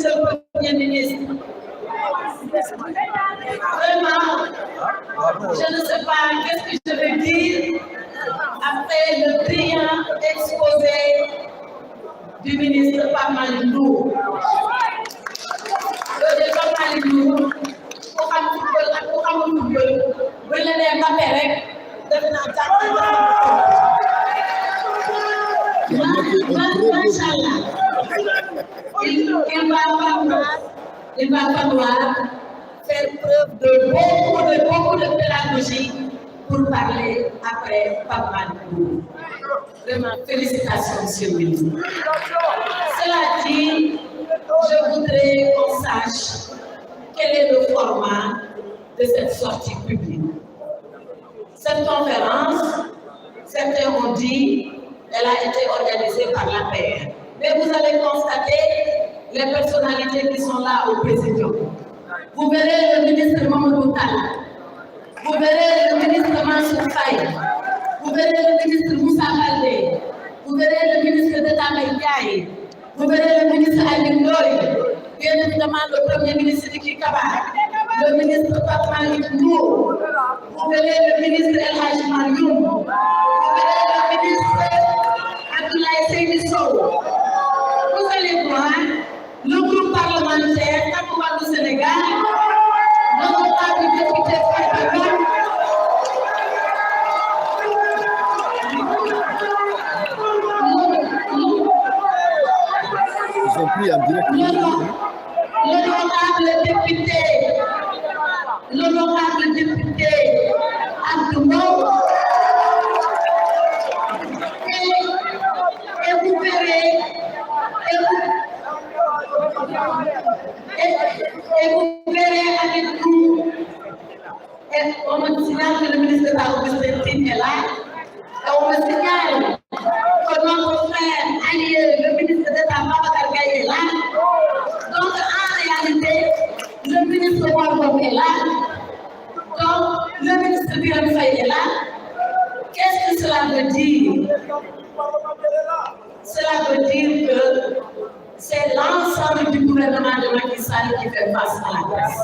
Monsieur le Premier ministre. Vraiment, je ne sais pas qu'est-ce que je vais dire après le brillant exposé du ministre Pape Malick Ndour. Le Pape Malick Ndour ku xam football ak ku xamul football bu la nee Mbappé rek def naa macha Allah il va falloir faire preuve de beaucoup de pédagogie pour parler après Pape Malick Ndour. Vraiment, félicitations, monsieur le ministre. Cela dit, je voudrais qu'on sache quel est le format de cette sortie publique. Cette conférence, certains ont dit, elle a été organisée par l'APR. Mais vous allez constater les personnalités qui sont là au présidium. Vous verrez le ministre Mamadou Talla, vous verrez le ministre Mansour Faye, vous verrez le ministre Moussa Baldé, vous verrez le ministre d'État Ndiaye, vous verrez le ministre Ali Ndoye, bien évidemment le premier ministre Sidiki Kaba, le ministre Pape Malick Ndour, vous verrez le ministre El Hadji Marioum, vous verrez le ministre Abdoulaye Seydou Sow. Vous allez voir le groupe parlementaire Takouba du Sénégal, l'honorable député Faye. Ils ont pris en direct. L'honorable député Abdoumou. Et vous verrez, avec nous, et on me signale que le ministre de la Augustin est là, et on me signale que notre frère allié, le ministre d'État Babacar Gaye est là. Donc en réalité, le ministre Wangom est là. Donc le ministre Birame Faye est là. Qu'est-ce que cela veut dire? Cela veut dire que c'est l'ensemble du gouvernement de Macky Sall qui fait face à la crise.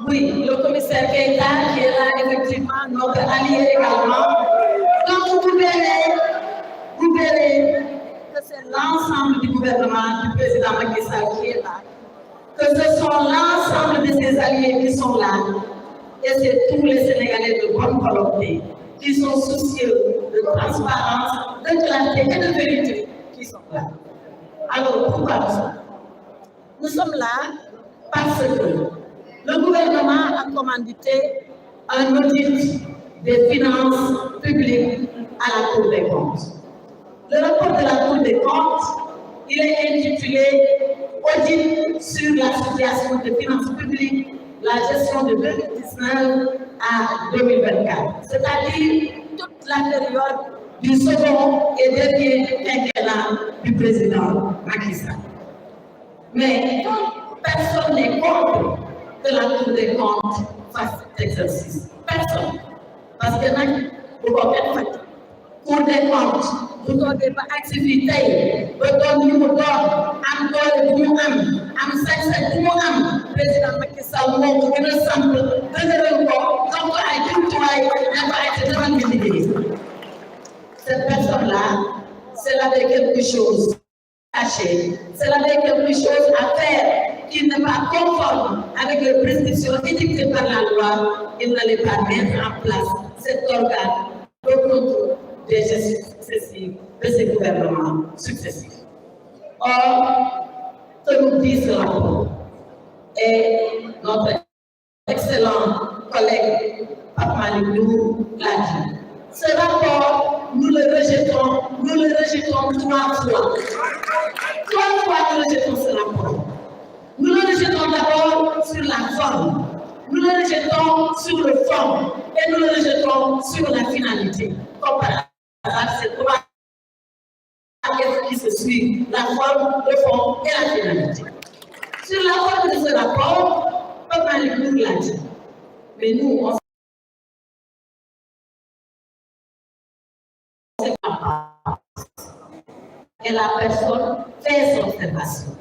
Oui, le commissaire Keïta qui est là, effectivement, notre allié également. Donc vous verrez que c'est l'ensemble du gouvernement du président Macky Sall qui est là, que ce sont l'ensemble de ses alliés qui sont là, et c'est tous les Sénégalais de bonne volonté qui sont soucieux de transparence, de clarté et de vérité qui sont là. Alors pourquoi nous sommes là? Nous sommes là parce que le gouvernement a commandité un audit des finances publiques à la Cour des comptes. Le rapport de la Cour des comptes, il est intitulé Audit sur la situation des finances publiques, la gestion de 2019 à 2024, c'est-à-dire toute la période du second et dernier quinquennat du président Macky Sall. Mais personne n'est contre que la Cour des comptes fasse cet exercice. Personne. Parce que nous avons fait Cour des comptes, nous avons des activités, nous avons président Macky Sall moo gën a samp dëgëral ko donc ay jumtuwaay dafa ay devant liggéey. Cette personne-là, c'est là quelque chose caché, c'est là quelque chose à faire qui n'est pas conforme avec les prescriptions édictées par la loi. Il n'allait pas mettre en place cet organe de contrôle des gestions successives de ces gouvernements successifs. Or, que nous dit ce rapport, et notre excellent collègue Pape Malick Ndour l'a dit. Ce rapport, nous le rejetons 3 fois. 3 fois nous rejetons ce rapport. Nous le rejetons d'abord sur la forme, nous le rejetons sur le fond, et nous le rejetons sur la finalité. Comme par hasard, c'est 3 qui se suivent, la forme, le fond et la finalité. Sur la forme de ce rapport, Pape Malick Ndour l'a dit. Mais nous, on sait pas. et la personne fait ses observations.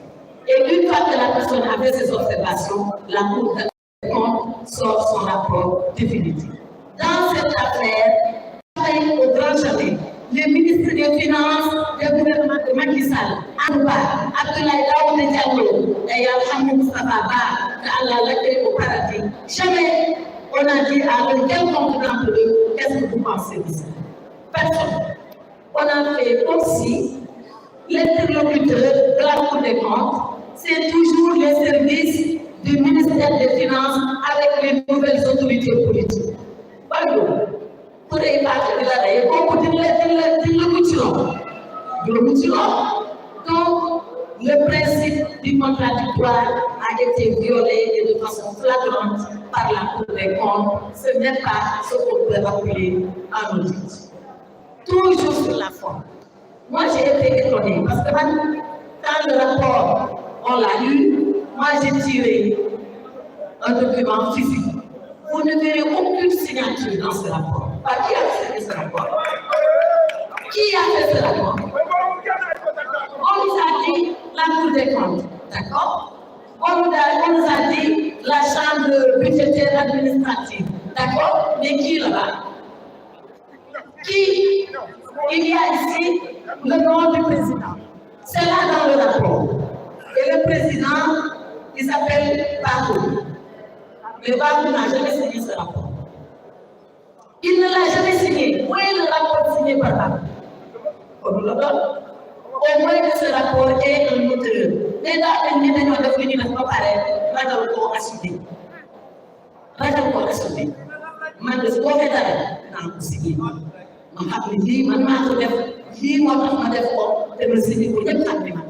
Et une fois que la personne a fait ses observations, la Cour des comptes sort son rapport définitif. Dans cette affaire, au grand jamais, le ministre des Finances du gouvernement de Macky Sall, Anouba, Abdoulaye Daouda Diallo et Alhamou Moustapha Ba, qu'Allah l'accueille au paradis, jamais on a dit à un quelconque d'entre eux, qu'est-ce que vous pensez de ça? Personne. On a fait aussi l'interlocuteur de la Cour des comptes, c'est toujours les services du ministère des Finances avec les nouvelles autorités politiques. Pardon, pour y parler de la règle, beaucoup de donc, le principe du contradictoire a été violé et de façon flagrante par la Cour des comptes. Ce n'est pas ce qu'on peut appeler un audit. Toujours sur la forme. Moi, j'ai été étonnée parce que quand le rapport, on l'a lu, moi, j'ai tiré un document physique. Vous ne verrez aucune signature dans ce rapport. Qui a fait ce rapport? Qui a fait ce rapport? On nous a dit la Cour des comptes, d'accord? On nous a dit la chambre budgétaire administrative, d'accord? Mais qui là-bas? Qui? Il y a ici le nom du président. C'est là dans le rapport. Et le président, il s'appelle Babou. Mais Babou n'a jamais signé ce rapport. Il ne l'a jamais signé. Où est le rapport signé par Babou? On nous le donne. Au moins que ce rapport est un moteur. Mais dans les minutes de venir, il ne faut pas parler. Ragal ko assumer. Ragal ko assumer. Man de ce qu'on fait dans le signé. Ma xam ne lii man maa ko def lii moo tax ma def ko te ma signé ko ñëpp xam ne man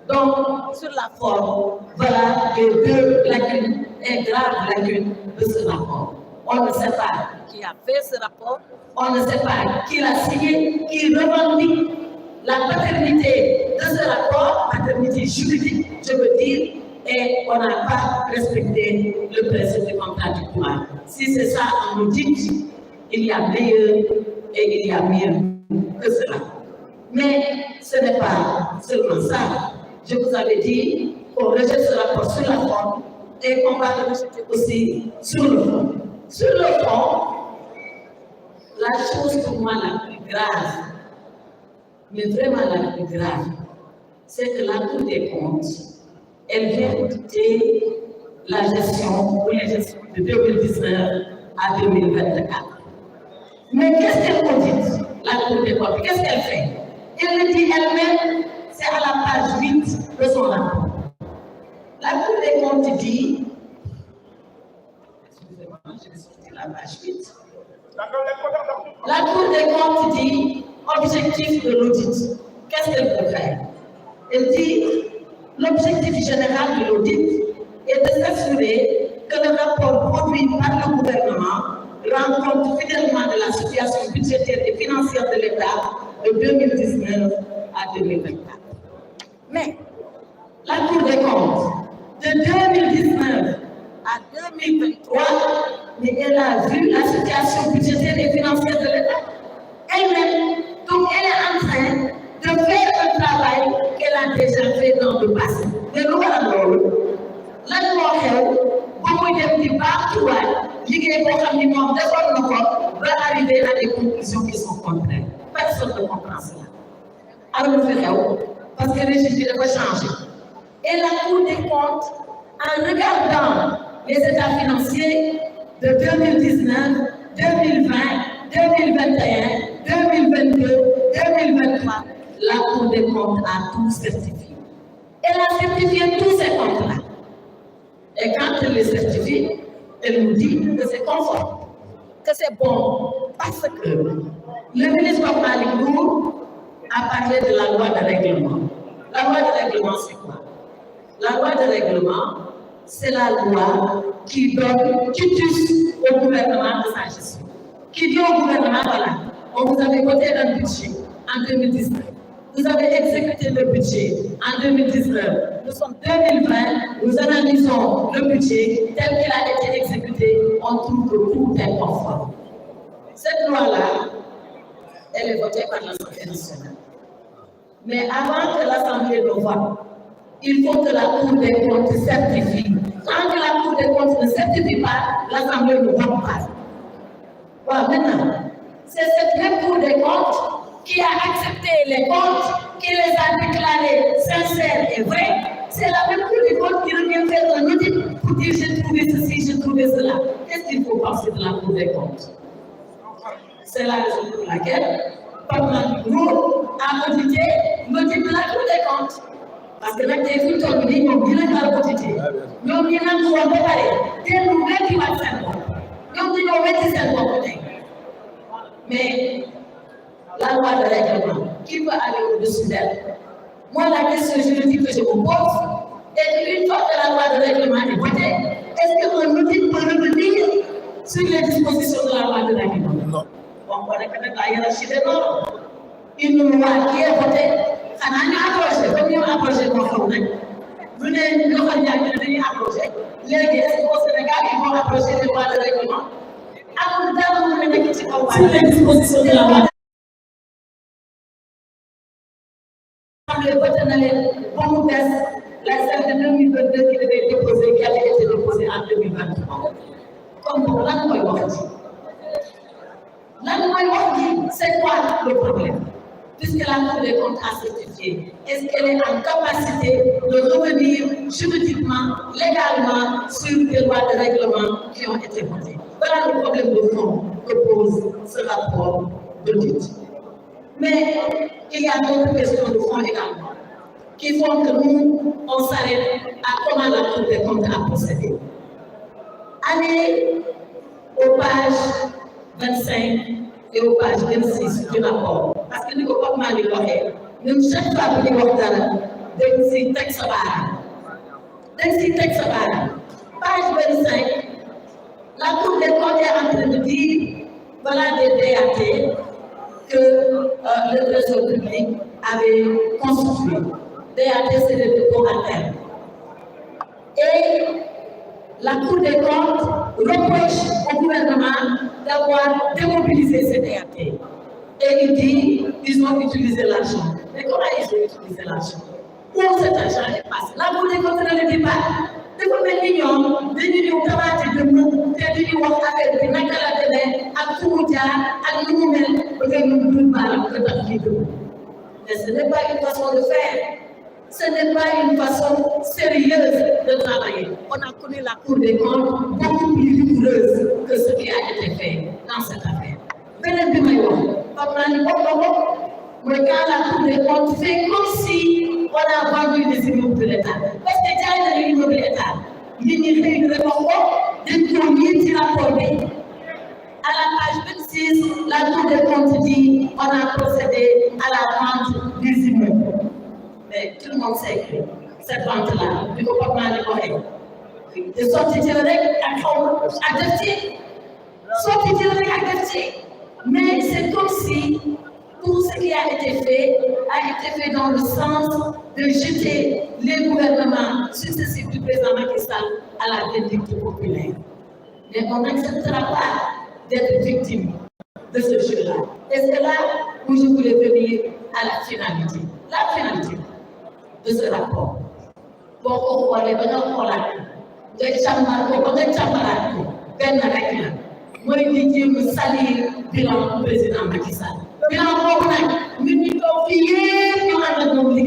donc sur la forme voilà les deux lacunes et graves lacunes de ce rapport. On ne sait pas qui a fait ce rapport, on ne sait pas qui l'a signé, qui revendique la paternité de ce rapport, paternité juridique, je veux dire, et on n'a pas respecté le principe du contradictoire. Si c'est ça un audit, il y a meilleur et il y a mieux que cela. Mais ce n'est pas seulement ça. Je vous avais dit qu'on rejette ce rapport sur la forme et qu'on va le rejeter aussi sur le fond. Sur le fond, la chose pour moi la plus grave, mais vraiment la plus grave, c'est que la Cour des comptes, elle vient auditer la gestion ou les gestions de 2019 à 2024. Mais qu'est-ce qu'elle audite, la Cour des comptes? Qu'est-ce qu'elle fait? Elle le dit elle-même, c'est à la page 8 de son rapport. La Cour des comptes dit, excusez-moi, j'ai sorti la page 8. La Cour des comptes dit, objectif de l'audit. Qu'est-ce qu'elle peut faire? Elle dit, l'objectif général de l'audit est de s'assurer que le rapport produit par le gouvernement rend compte fidèlement de la situation budgétaire et financière de l'État de 2019 à 2024. Mais la Cour des comptes, de 2019 à 2023, mais elle a vu la situation budgétaire et financière de l'État elle-même. Donc elle est en train de faire un travail qu'elle a déjà fait dans le passé. Mais nous allons lan moo xew ba muy dem di baatuwaat liggéey boo xam ni moom defoon na ko ba arriver à des conclusions qui sont contraires. Personne ne comprend cela. Alors lu fi xew parce que régime bi dafa changé. Et la Cour des comptes, en regardant les états financiers de 2019, 2020, 2021, 2022, 2023, la Cour des comptes a tout certifié. Elle a certifié tous ces comptes-là. Et quand elle les certifie, elle nous dit que c'est conforme, que c'est bon, parce que le ministre Malick Ndour a parlé de la loi de règlement. La loi de règlement, c'est quoi? La loi de règlement, c'est la loi qui donne quitus au gouvernement de sa gestion. Qui dit au gouvernement, voilà, on vous avait voté un budget en 2019. Vous avez exécuté le budget en 2019. Nous sommes 2020, nous analysons le budget tel qu'il a été exécuté, on trouve que tout est conforme. Cette loi-là, elle est votée par l'Assemblée nationale. Mais avant que l'Assemblée ne vote, il faut que la Cour des comptes certifie. Tant que la Cour des comptes ne certifie pas, l'Assemblée ne vote pas. Voilà, maintenant, c'est cette même Cour des comptes qui a accepté les comptes, qui les a déclarés sincères et vrais. C'est la même Cour des comptes qui revient faire un audit pour dire j'ai trouvé ceci, j'ai trouvé cela. Qu'est-ce qu'il faut penser de la Cour des comptes? C'est la raison pour laquelle Parlement du groupe a audité l'audit de la Cour des comptes. Parce que nag tey fu ñu toll nii ñoom ñu leen war a audité ñoom ñu nangu woon ba pare dellu weddiwaat seen bopp ñoom ñu ñëw weddi seen bopp tey mais la loi de règlement qui peut aller au-dessus d'elle. Moi, la question juridique que je vous pose est qu'une fois que la loi de règlement est votée, est-ce qu'un audit peut revenir sur les dispositions de la loi de règlement? Non. Bon, on connaît la hiérarchie des normes. Une loi qui est votée, ça n'a pas approché, comme nous approché pour faire. Vous n'avez pas approché. Les guests au Sénégal, ils vont approcher les lois de règlement. Sur les dispositions de la loi. La celle de 2022 qui devait être déposée, qui avait été déposée en 2023. Comme pour c'est quoi le problème? Puisque la Cour des comptes a certifié, est-ce qu'elle est en capacité de revenir juridiquement, légalement sur des lois de règlement qui ont été votées? Voilà le problème de fond que pose ce rapport d'audit. Mais il y a d'autres questions de fond également qui font que nous, on s'arrête à comment la Cour des comptes a procédé. Allez aux pages 25 et aux pages 26 du rapport. Parce que nous, comme je l'ai dit, nous, chaque fois que nous avons des textes page 25, la Cour des comptes est en train de dire, voilà des DAT que le Trésor public avait constitué. DAT, c'est le dépôt à terme. Et la Cour des comptes reproche au gouvernement d'avoir démobilisé ces DAT. Et il dit qu'ils ont utilisé l'argent. Mais comment ils ont utilisé l'argent? Où cet argent est passé? La Cour des comptes ne le dit pas. Dafa mel ni ñoom dañu ñëw tabaate dëmm te duñu wax affaire bi naka la demee ak fu mu jaar ak nu mu mel ba nga ñu dul baaram ko tax lii dëmm. Mais ce n'est pas une façon de faire. Ce n'est pas une façon sérieuse de travailler. On a connu la Cour des comptes beaucoup plus rigoureuse que ce qui a été fait dans cette affaire. Beneen bi may wax, xam naa ni mais quand la Cour des comptes fait comme si on a vendu des immeubles de l'État. Parce que jaay na l'immeuble de l'État. Nit ñi xëy na ko dañ ko ñii ci rapport bi. À la page 26, la Cour des comptes dit on a procédé à la vente des immeubles. Mais tout le monde sait que cette vente-là, il ne faut pas mal de de sortir rek ak def ci sortir rek ak def ci. Mais c'est comme si tout ce qui a été fait dans le sens de jeter les gouvernements successifs du président Macky Sall à la vindicte populaire. Mais on n'acceptera pas d'être victime de ce jeu-là. Et c'est là où je voulais venir à la finalité. La finalité de ce rapport. Bon, on va aller dans la nga càmbar ko ba nga càmbaraat ko benn rek la mooy di jéem a salir bilan président Macky Sall. Bilan boobu nag ñun ñu toog fii yépp ñu ànd ak moom liggéey